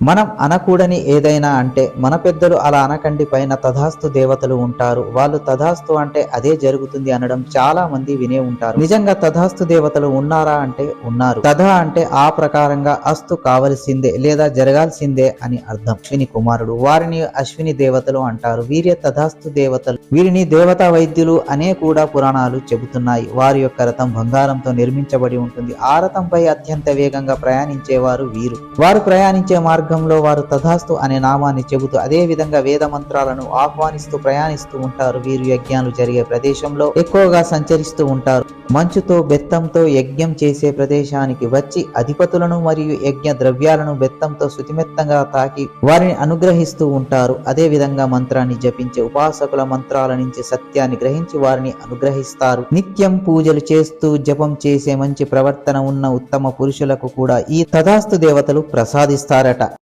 మనం అనకూడని ఏదైనా అంటే మన పెద్దలు అలా అనకండి, పైన తథాస్తు దేవతలు ఉంటారు, వాళ్ళు తథాస్తు అంటే అదే జరుగుతుంది అనడం చాలా మంది వినే ఉంటారు. నిజంగా తథాస్తు దేవతలు ఉన్నారా అంటే ఉన్నారు. తథ అంటే ఆ ప్రకారంగా అస్తు కావలసిందే లేదా జరగాల్సిందే అని అర్థం. అశ్విని కుమారుడు, వారిని అశ్విని దేవతలు అంటారు. వీరే తథాస్తు దేవతలు. వీరిని దేవతా వైద్యులు అనే కూడా పురాణాలు చెబుతున్నాయి. వారి యొక్క రథం బంగారంతో నిర్మించబడి ఉంటుంది. ఆ రథంపై అత్యంత వేగంగా ప్రయాణించేవారు వీరు. వారు ప్రయాణించే మార్గంలో వారు తథాస్తు అనే నామాన్ని చెబుతూ అదే విధంగా వేద మంత్రాలను ఆహ్వానిస్తూ ప్రయాణిస్తూ ఉంటారు. వీరు యజ్ఞాలు జరిగే ప్రదేశంలో ఎక్కువగా సంచరిస్తూ ఉంటారు. మంచుతో బెత్తంతో యజ్ఞం చేసే ప్రదేశానికి వచ్చి అధిపతులను మరియు యజ్ఞ ద్రవ్యాలను బెత్తంతో శుతిమెత్తంగా తాకి వారిని అనుగ్రహిస్తూ ఉంటారు. అదే విధంగా మంత్రాన్ని జపించే ఉపాసకుల మంత్రాల నుంచి సత్యాన్ని గ్రహించి వారిని అనుగ్రహిస్తారు. నిత్యం పూజలు చేస్తూ జపం చేసే మంచి ప్రవర్తన ఉన్న ఉత్తమ పురుషులకు కూడా ఈ తథాస్తు దేవతలు ప్రసాదిస్తారట.